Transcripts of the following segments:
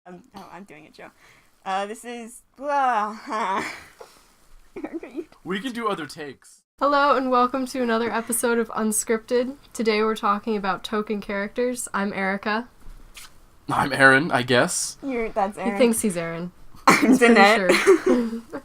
I'm doing it, Joe. This is... We can do other takes. Hello and welcome to another episode of Unscripted. Today we're talking about token characters. I'm Erika. I'm Aaron, I guess. That's Aaron. He thinks he's Aaron. I'm Danet. Sure.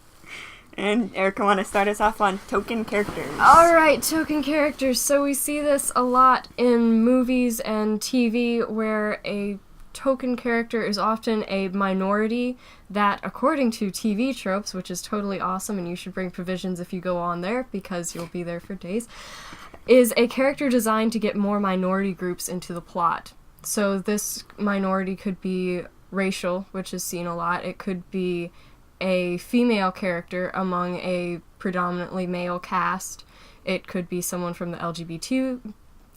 And Erika want to start us off on token characters. Alright, token characters. So we see this a lot in movies and TV where a token character is often a minority that, according to TV Tropes, which is totally awesome and you should bring provisions if you go on there because you'll be there for days, is a character designed to get more minority groups into the plot. So this minority could be racial, which is seen a lot. It could be a female character among a predominantly male cast. It could be someone from the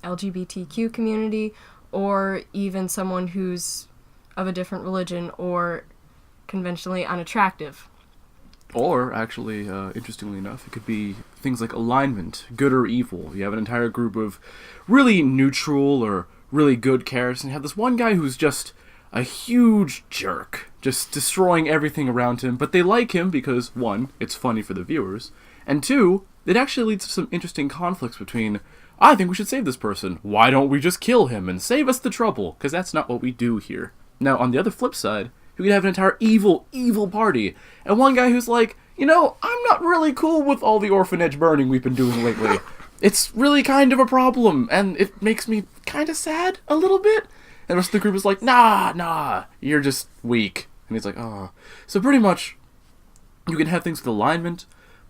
LGBTQ community, or even someone who's of a different religion or conventionally unattractive. Or, actually, interestingly enough, it could be things like alignment, good or evil. You have an entire group of really neutral or really good characters, and you have this one guy who's just a huge jerk, just destroying everything around him, but they like him because, one, it's funny for the viewers, and two, it actually leads to some interesting conflicts between, I think we should save this person, why don't we just kill him and save us the trouble, because that's not what we do here. Now, on the other flip side, you could have an entire evil party, and one guy who's like, I'm not really cool with all the orphanage burning we've been doing lately. It's really kind of a problem, and it makes me kind of sad a little bit. And the rest of the group is like, nah, you're just weak. And he's like, oh. So pretty much, you can have things with alignment,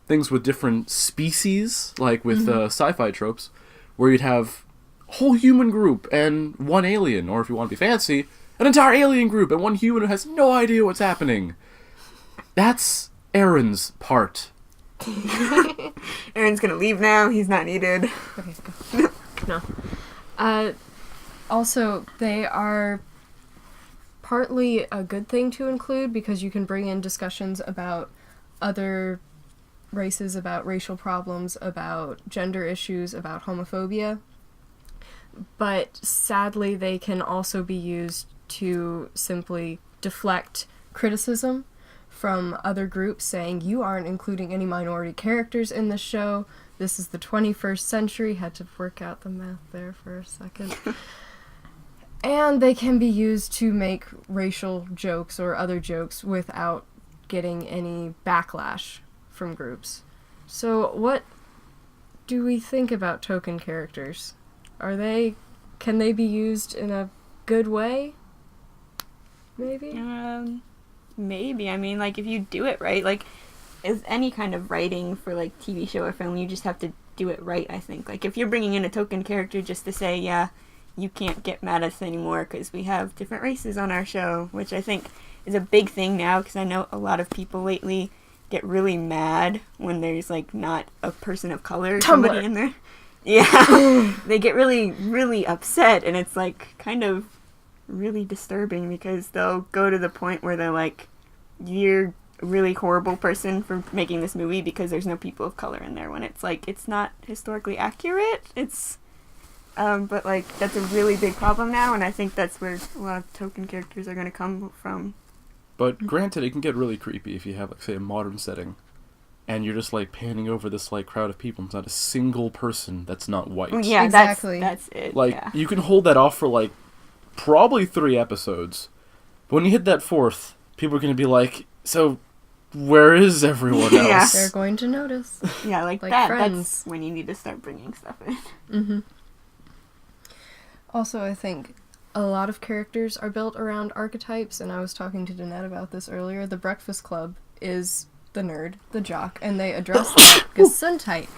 things with different species, like with sci-fi tropes, where you'd have a whole human group and one alien, or if you want to be fancy, an entire alien group and one human who has no idea what's happening. That's Aaron's part. Aaron's gonna leave now. He's not needed. Okay, go. No. Also, they are partly a good thing to include because you can bring in discussions about other races, about racial problems, about gender issues, about homophobia. But sadly, they can also be used to simply deflect criticism from other groups saying, you aren't including any minority characters in the show. This is the 21st century. Had to work out the math there for a second. And they can be used to make racial jokes or other jokes without getting any backlash from groups. So what do we think about token characters? Can they be used in a good way? Maybe? Maybe. I mean, if you do it right, as any kind of writing for, TV show or film, you just have to do it right, I think. If you're bringing in a token character just to say, yeah, you can't get mad at us anymore because we have different races on our show, which I think is a big thing now because I know a lot of people lately get really mad when there's, not a person of color or somebody in there. Yeah. They get really, really upset, and it's, kind of really disturbing because they'll go to the point where they're like, you're a really horrible person for making this movie because there's no people of color in there, when it's it's not historically accurate. It's but that's a really big problem now, and I think that's where a lot of token characters are going to come from. But granted, it can get really creepy if you have, say, a modern setting, and you're just, panning over this, crowd of people, and there's not a single person that's not white. Yeah, exactly. That's it. You can hold that off for, probably 3 episodes, but when you hit that 4th, people are going to be like, so, where is everyone else? Yeah. They're going to notice. Yeah, like that. Friends. That's when you need to start bringing stuff in. Mm-hmm. Also, I think a lot of characters are built around archetypes, and I was talking to Danet about this earlier. The Breakfast Club is the nerd, the jock, and they address that. Gesundheit.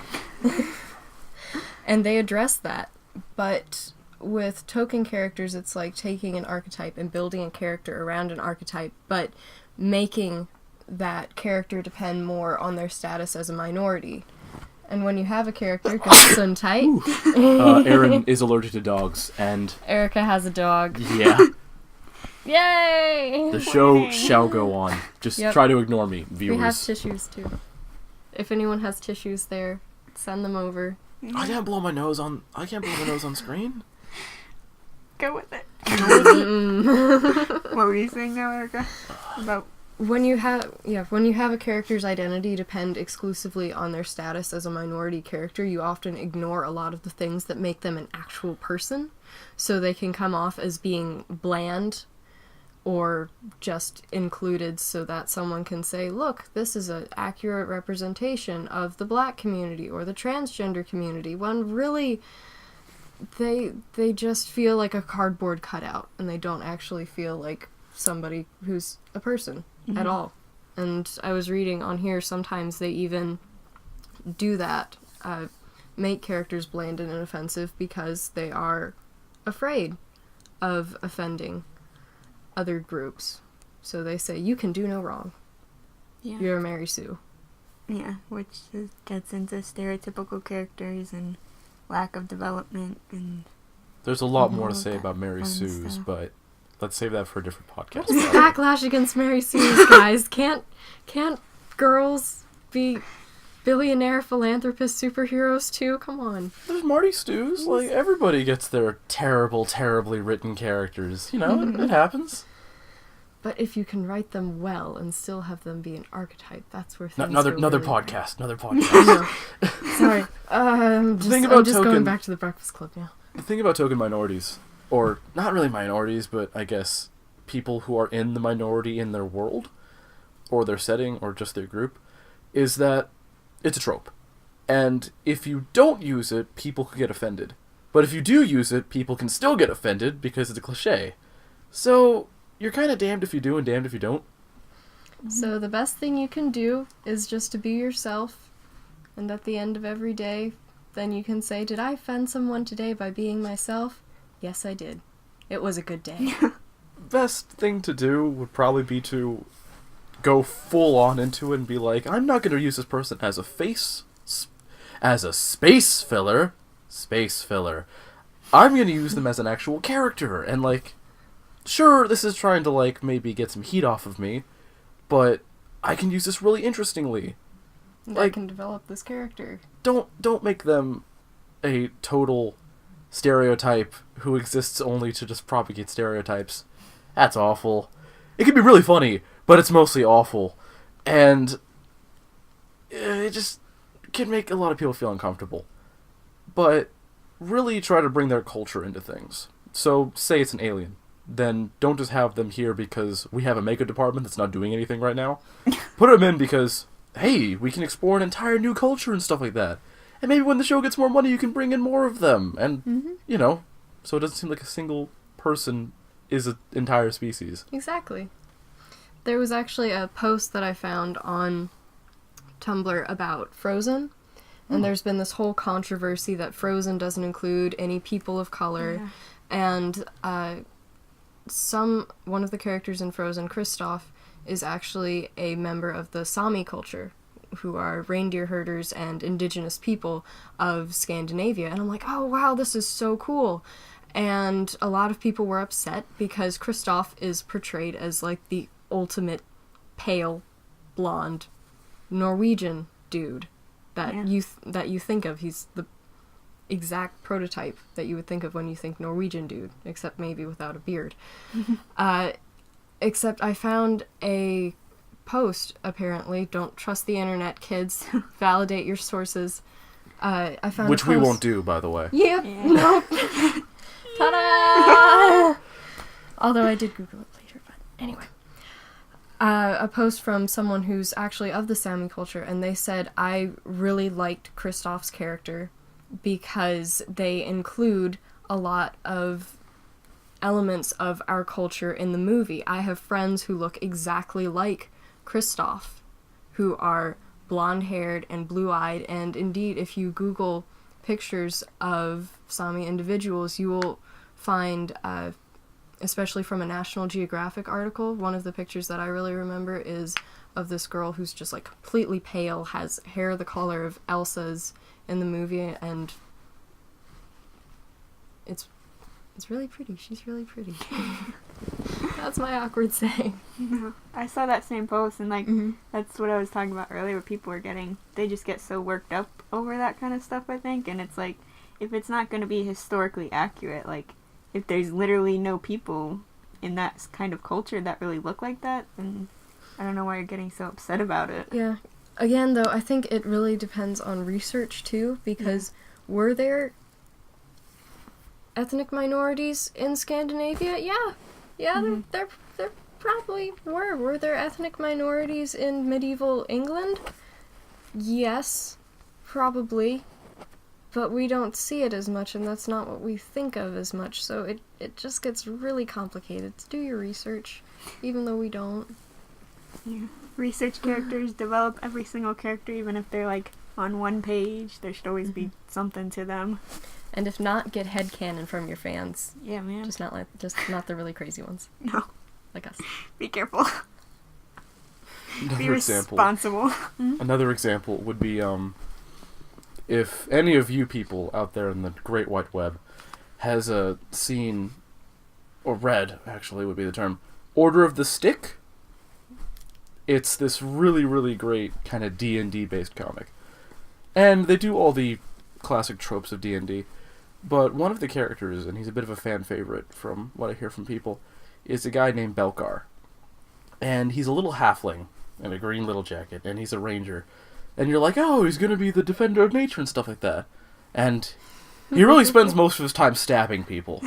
And they address that. But with token characters, it's like taking an archetype and building a character around an archetype, but making that character depend more on their status as a minority. And when you have a character, Gesundheit. Aaron is allergic to dogs, and Erika has a dog. Yeah. Yay! The show shall go on. Just try to ignore me, viewers. We have tissues, too. If anyone has tissues there, send them over. I can't blow my nose on screen. Go with it. Mm. What were you saying now, Erika? About When you have a character's identity depend exclusively on their status as a minority character, you often ignore a lot of the things that make them an actual person, so they can come off as being bland or just included so that someone can say, look, this is an accurate representation of the black community or the transgender community, when really they just feel like a cardboard cutout and they don't actually feel like somebody who's a person at all. And I was reading on here, sometimes they even do that, make characters bland and inoffensive because they are afraid of offending other groups. So they say, you can do no wrong. yeah. You're Mary Sue. Yeah, which gets into stereotypical characters and lack of development and There's a lot more all to say that about Mary fun Sue's, stuff. but let's save that for a different podcast. What is the backlash against Mary Sue's, guys? Can't girls be billionaire philanthropist superheroes too? Come on. There's Marty Stews. Like, everybody gets their terribly written characters. You know, it happens. But if you can write them well and still have them be an archetype, that's where things Another go really podcast. Another podcast. Sorry. I'm thing just about going Token- back to the Breakfast Club now. The thing about token minorities, or not really minorities, but I guess people who are in the minority in their world, or their setting, or just their group, is that it's a trope. And if you don't use it, people can get offended. But if you do use it, people can still get offended because it's a cliche. So, you're kind of damned if you do and damned if you don't. So the best thing you can do is just to be yourself, and at the end of every day, then you can say, did I offend someone today by being myself? Yes, I did. It was a good day. Best thing to do would probably be to go full on into it and be like, I'm not going to use this person as a as a space filler. I'm going to use them as an actual character. And like, sure, this is trying to like maybe get some heat off of me, but I can use this really interestingly. And Like- I can develop this character. Don't make them a total stereotype who exists only to just propagate stereotypes. That's awful. It can be really funny, but it's mostly awful. And it just can make a lot of people feel uncomfortable. But really try to bring their culture into things. So, say it's an alien. Then don't just have them here because we have a makeup department that's not doing anything right now. Put them in because, hey, we can explore an entire new culture and stuff like that. And maybe when the show gets more money, you can bring in more of them. And, you know, so it doesn't seem like a single person is an entire species. Exactly. There was actually a post that I found on Tumblr about Frozen, and there's been this whole controversy that Frozen doesn't include any people of color, and one of the characters in Frozen, Kristoff, is actually a member of the Sami culture, who are reindeer herders and indigenous people of Scandinavia. And I'm like, oh wow, this is so cool. And a lot of people were upset because Kristoff is portrayed as like the ultimate pale, blonde Norwegian dude that you think of. He's the exact prototype that you would think of when you think Norwegian dude, except maybe without a beard. Except I found a post, apparently. Don't trust the internet, kids. Validate your sources. I found Which a we post. won't do, by the way. Yep. Nope. Ta-da! Although I did Google it later, but anyway. A post from someone who's actually of the Sami culture, and they said, I really liked Kristoff's character because they include a lot of elements of our culture in the movie. I have friends who look exactly like Kristoff, who are blonde-haired and blue-eyed, and indeed, if you Google pictures of Sami individuals, you will find, especially from a National Geographic article, one of the pictures that I really remember is of this girl who's just like completely pale, has hair the color of Elsa's in the movie, and it's really pretty. She's really pretty. That's my awkward saying. No, I saw that same post, and like that's what I was talking about earlier. Where people are they just get so worked up over that kind of stuff. I think, and it's like if it's not going to be historically accurate, like if there's literally no people in that kind of culture that really look like that, then I don't know why you're getting so upset about it. Yeah. Again, though, I think it really depends on research, too, because were there ethnic minorities in Scandinavia? Yeah. Yeah, there probably were. Were there ethnic minorities in medieval England? Yes, probably. But we don't see it as much, and that's not what we think of as much, so it just gets really complicated. Do your research, even though we don't. Yeah. Research characters, develop every single character, even if they're like on one page. There should always be something to them. And if not, get headcanon from your fans. Yeah, man. Just not the really crazy ones. No. Like us. Be careful. Be responsible. Another example would be if any of you people out there in the Great White Web has seen, or read, actually would be the term, Order of the Stick. It's this really, really great kind of D&D based comic. And they do all the classic tropes of D&D. But one of the characters, and he's a bit of a fan favorite from what I hear from people, is a guy named Belkar. And he's a little halfling in a green little jacket, and he's a ranger. And you're like, oh, he's going to be the defender of nature and stuff like that. And he really spends most of his time stabbing people.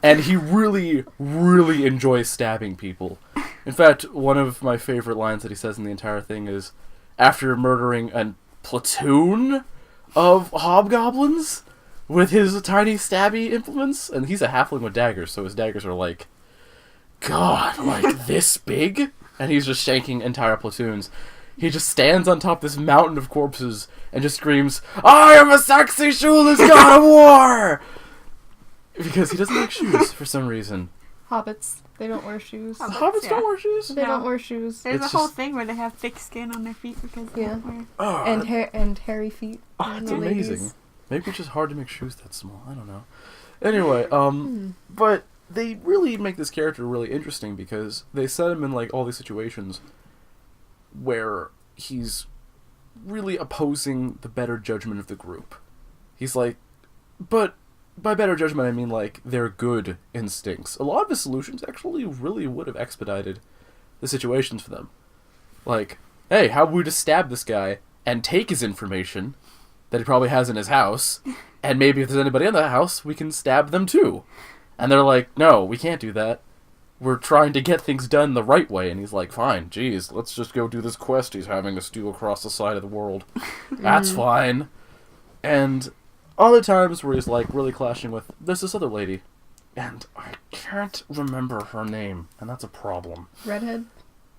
And he really, really enjoys stabbing people. In fact, one of my favorite lines that he says in the entire thing is, after murdering a platoon of hobgoblins with his tiny stabby implements, and he's a halfling with daggers, so his daggers are like, God, like this big? And he's just shanking entire platoons. He just stands on top of this mountain of corpses and just screams, I am a sexy shoeless god of war! Because he doesn't like shoes for some reason. Hobbits. They don't wear shoes. Hobbits don't wear shoes? They don't wear shoes. There's It's a whole just- thing where they have thick skin on their feet because they don't wear... Oh, And hairy feet. it's the amazing. ladies. Maybe it's just hard to make shoes that small. I don't know. Anyway, but they really make this character really interesting because they set him in like all these situations where he's really opposing the better judgment of the group. He's like, but by better judgment I mean like their good instincts. A lot of his solutions actually really would have expedited the situations for them. Like, hey, how about we just stab this guy and take his information that he probably has in his house, and maybe if there's anybody in that house, we can stab them too. And they're like, no, we can't do that. We're trying to get things done the right way. And he's like, fine, geez, let's just go do this quest he's having us do across the side of the world. That's fine. And other times where he's like really clashing with, there's this other lady, and I can't remember her name, and that's a problem. Redhead?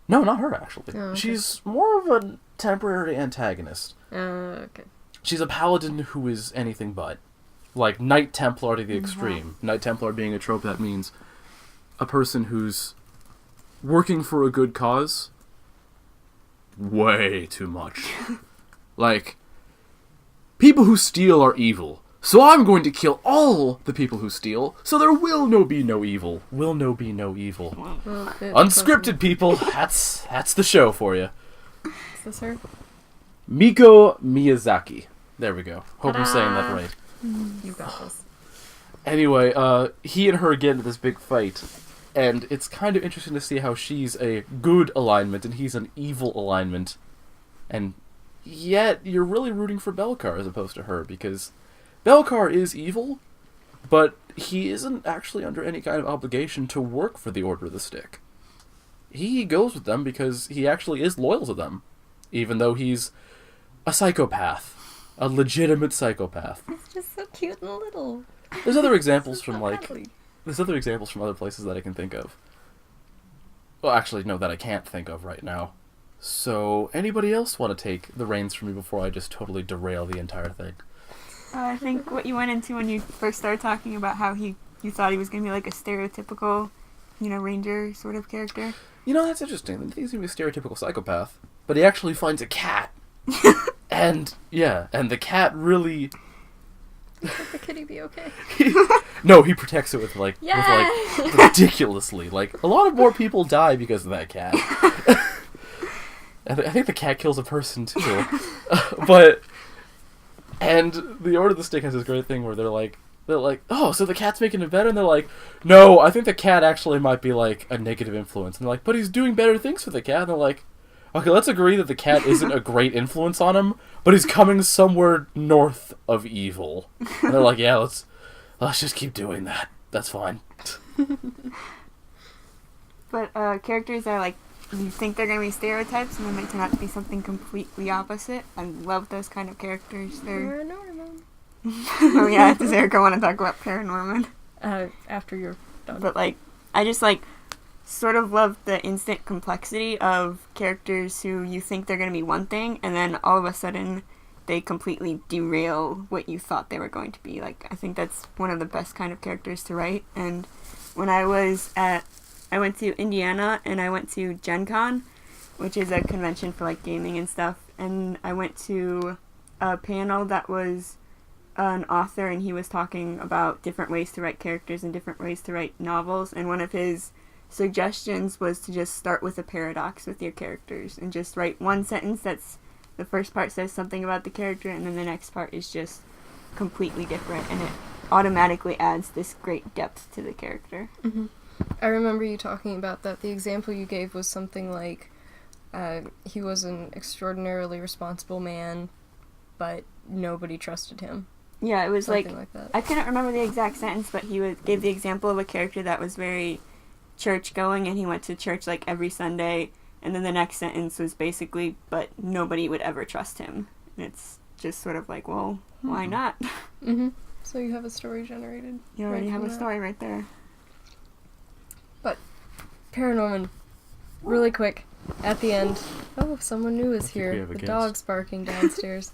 No, not her, actually. Oh, okay. She's more of a temporary antagonist. Okay. She's a paladin who is anything but. Like, Knight Templar to the extreme. Knight Templar being a trope that means a person who's working for a good cause way too much. Like, people who steal are evil, so I'm going to kill all the people who steal, so there will be no evil. Will no be no evil. Well, Unscripted, people. That's the show for you. Is this her? Miko Miyazaki. There we go. Hope I'm saying that right. You got this. Anyway, he and her get into this big fight, and it's kind of interesting to see how she's a good alignment and he's an evil alignment, and yet you're really rooting for Belkar as opposed to her, because Belkar is evil, but he isn't actually under any kind of obligation to work for the Order of the Stick. He goes with them because he actually is loyal to them, even though he's a psychopath. A legitimate psychopath. It's just so cute and little. There's other examples from Badly. there's other examples from other places that I can think of. Well, actually, no, that I can't think of right now. So, anybody else want to take the reins from me before I just totally derail the entire thing? I think what you went into when you first started talking about how you thought he was going to be like a stereotypical, ranger sort of character. That's interesting. I think he's going to be a stereotypical psychopath, but he actually finds a cat. And the cat really... Let the kitty be okay. No, he protects it with Yay! ridiculously. Like, a lot of more people die because of that cat. I think the cat kills a person, too. And the Order of the Stick has this great thing where they're like, They're like, oh, so the cat's making it better? And they're like, no, I think the cat actually might be, like, a negative influence. And they're like, but he's doing better things for the cat. And they're like, okay, let's agree that the cat isn't a great influence on him, but he's coming somewhere north of evil. And they're like, yeah, let's just keep doing that. That's fine. But characters are like, you think they're going to be stereotypes, and then they turn out to be something completely opposite. I love those kind of characters. They're... Paranorman. Oh yeah, does Erika want to talk about Paranorman? After you're done. But like, I just like sort of love the instant complexity of characters who you think they're going to be one thing, and then all of a sudden they completely derail what you thought they were going to be. Like, I think that's one of the best kind of characters to write. And when I went to Indiana and I went to Gen Con, which is a convention for like gaming and stuff, and I went to a panel that was an author, and he was talking about different ways to write characters and different ways to write novels, and one of his suggestions was to just start with a paradox with your characters and just write one sentence that's the first part says something about the character, and then the next part is just completely different, and it automatically adds this great depth to the character. Mm-hmm. I remember you talking about that. The example you gave was something like he was an extraordinarily responsible man, but nobody trusted him. Yeah, it was something like that. I couldn't remember the exact sentence, but he gave the example of a character that was very church-going, and he went to church like every Sunday, and then the next sentence was basically, but nobody would ever trust him. And it's just sort of like, well, why not? Mm-hmm. So you have a story generated. You already right have a that. story right there. But Paranorman, really quick, at the end. Oh, someone new is here. The dog's barking downstairs.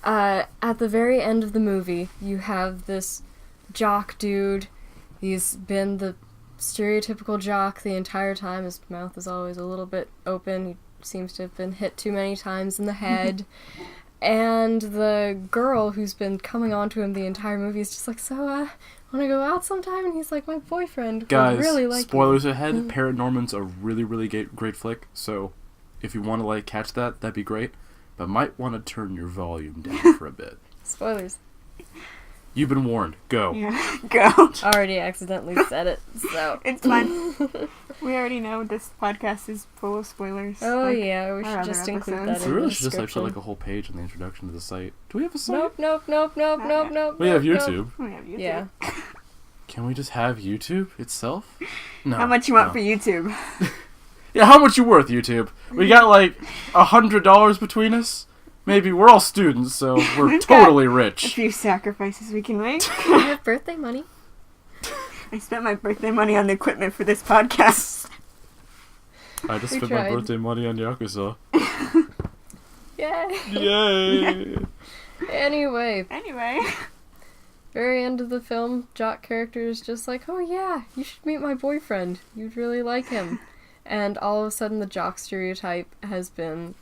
At the very end of the movie, you have this jock dude. He's been the stereotypical jock the entire time. His mouth is always a little bit open. He seems to have been hit too many times in the head. And the girl who's been coming on to him the entire movie is just like, so, want to go out sometime? And he's like, my boyfriend Guys, would really like spoilers you. ahead. Paranorman's a really, really great flick. So if you want to like catch that, that'd be great. But might want to turn your volume down for a bit. Spoilers. You've been warned. Go. Yeah, go. Already accidentally said it, so. It's fine. We already know this podcast is full of spoilers. Oh, like yeah, we should our just other include episodes. that We in really the should just like put description. like a whole page in the introduction to the site. Do we have a site? Nope. We have YouTube. We have YouTube. Yeah. Can we just have YouTube itself? No. How much you want no. for YouTube? Yeah, how much you worth, YouTube? We got like $100 between us. Maybe we're all students, so we're We've totally A rich. few sacrifices we can make. We have birthday money. I spent my birthday money on the equipment for this podcast. I just We spent tried. my birthday money on Yakuza. Yay. Yay! Anyway, Anyway. very end of the film, jock character is just like, oh yeah, you should meet my boyfriend. You'd really like him. And all of a sudden the jock stereotype has been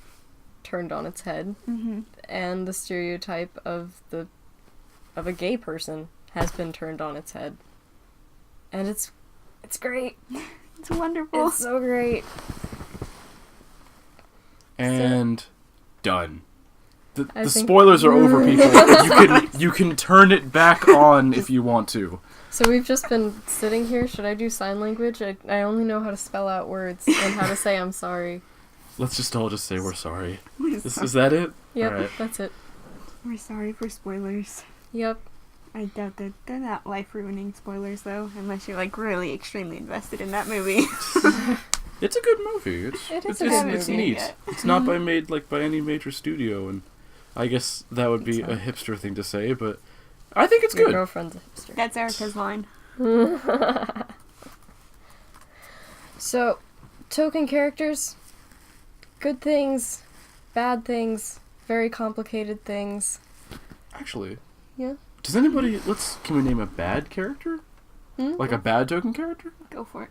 turned on its head. Mm-hmm. And the stereotype of a gay person has been turned on its head. And it's great. It's wonderful. It's so great. And done. I The think- spoilers are over, people. You can turn it back on if you want to. So we've just been sitting here. Should I do sign language? I only know how to spell out words and how to say I'm sorry. Let's just all just say we're sorry. We're Is that it? Yep, Alright. that's it. We're sorry for spoilers. Yep. I doubt that they're not life-ruining spoilers, though, unless you're, like, really extremely invested in that movie. It's a good movie. It is it's, a good it's movie. neat. Yet. It's not by any major studio, and I guess that would be It's a not. hipster thing to say, but I think it's Your good. girlfriend's a hipster. That's Erika's line. So, token characters. Good things, bad things, very complicated things. Actually, Yeah. does anybody? Can we name a bad character? Hmm? Like a bad token character? Go for it.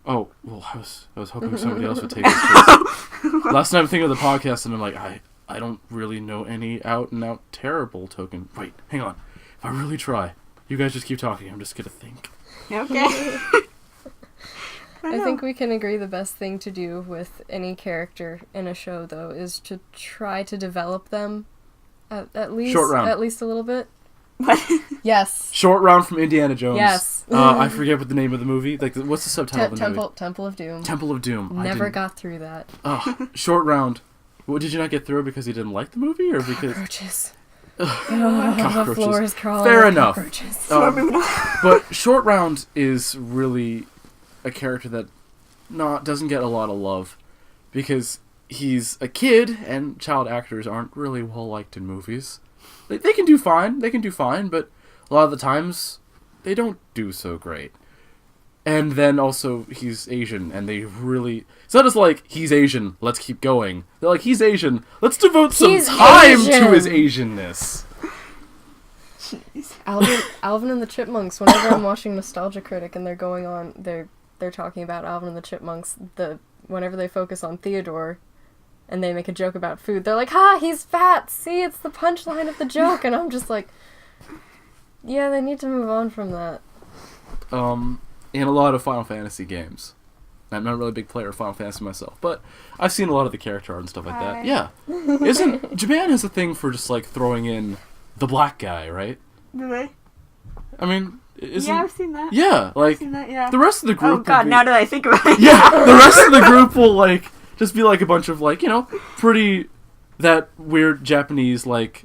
Oh, well, I was hoping somebody else would take this case. Last night I'm thinking of the podcast, and I'm like, I don't really know any out and out terrible token. Wait, hang on. If I really try, you guys just keep talking. I'm just gonna think. Okay. I think we can agree the best thing to do with any character in a show, though, is to try to develop them at least Short round. at least a little bit. What? Yes. Short Round from Indiana Jones. Yes. I forget what the name of the movie. Like, what's the subtitle of the movie? Temple of Doom. Temple of Doom. Never got through that. Oh, Short Round. What, did you not get through because you didn't like the movie, or because Cockroaches. cockroaches? The floor is crawling. Fair with enough. Cockroaches. But Short Round is really a character that doesn't get a lot of love because he's a kid, and child actors aren't really well liked in movies. They can do fine. They can do fine, but a lot of the times they don't do so great. And then also he's Asian, and they really... It's not just like, he's Asian, let's keep going. They're like, he's Asian, let's devote some time to his Asianness. Alvin and the Chipmunks. Whenever I'm watching Nostalgia Critic and they're going on, they're talking about Alvin and the Chipmunks. Whenever they focus on Theodore, and they make a joke about food, they're like, "Ha, he's fat. See, it's the punchline of the joke." And I'm just like, yeah, they need to move on from that. In a lot of Final Fantasy games. I'm not a really big player of Final Fantasy myself, but I've seen a lot of the character art and stuff like that. Yeah. Japan has a thing for just, like, throwing in the black guy, right? Do they? I mean, Yeah, I've seen that. Yeah, like, I've seen that, yeah. the rest of the group... Oh, God, now that I think about it. Yeah, the rest of the group will, like, just be, like, a bunch of, like, pretty... That weird Japanese, like,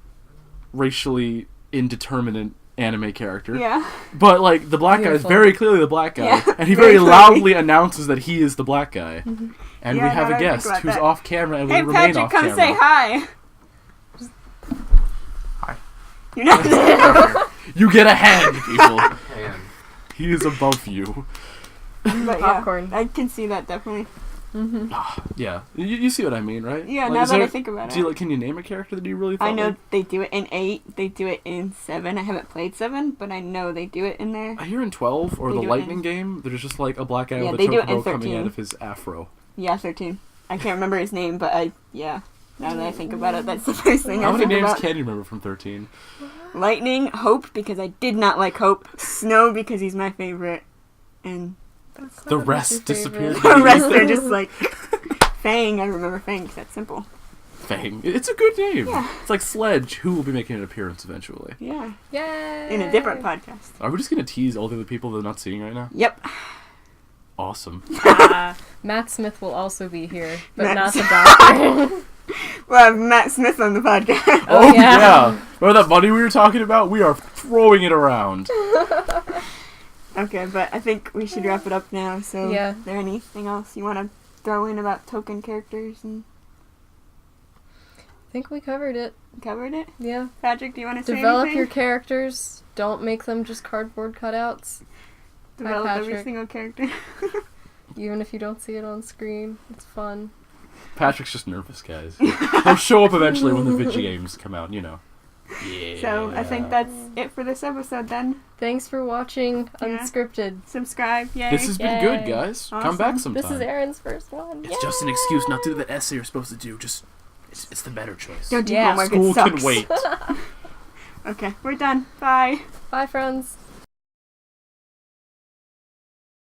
racially indeterminate anime character. Yeah. But, like, the black guy is very clearly the black guy, Yeah, and he very loudly announces that he is the black guy. Mm-hmm. And Yeah, we have now a that I guest think about who's that. off camera and Hey, will remain Patrick, off come camera. say hi. Hi. You're not there. You get a hand, people. And He is above you. But yeah, Popcorn. I can see that definitely. Yeah, you see what I mean, right? Yeah, Like, now is that there- I think about Do you, it. like, can you name a character that you really thought I know like? they do it in 8, they do it in 7. I haven't played 7, but I know they do it in there. I hear in 12 or They the do it Lightning in- game, there's just like a black guy Yeah, with they a do it in chocobo coming 13. out of his afro. Yeah, 13. I can't remember his name, but yeah. Now that I think about it, that's the first thing How I many think names about. can you remember from 13? Lightning, Hope, because I did not like Hope. Snow, because he's my favorite. And The rest disappeared. the rest are just like... Fang, I remember Fang, 'cause that's simple. Fang. It's a good name. Yeah. It's like Sledge, who will be making an appearance eventually. Yeah. Yay! In a different podcast. Are we just going to tease all the other people that are not seeing right now? Yep. Awesome. Matt Smith will also be here, but Matt not the Smith. doctor. We'll have Matt Smith on the podcast. Oh, yeah. yeah. Remember that money we were talking about? We are throwing it around. Okay, but I think we should wrap it up now. So, Yeah. is there anything else you want to throw in about token characters and I think we covered it. covered it? Yeah. Patrick, do you want to say Develop anything? your characters. Don't make them just cardboard cutouts. Develop every Patrick. single character. Even if you don't see it on screen. It's fun. Patrick's just nervous, guys. He'll show up eventually when the video games come out, you know. Yeah. So, I think that's it for this episode then. Thanks for watching Yeah. Unscripted. Subscribe, yay. This has been good, Yay. guys. Come Awesome. back sometime. This is Aaron's first one. It's just an excuse not to do the essay you're supposed to do. Just, it's the better choice. Don't do Yeah. homework, School it sucks. can wait. Okay, we're done. Bye. Bye, friends.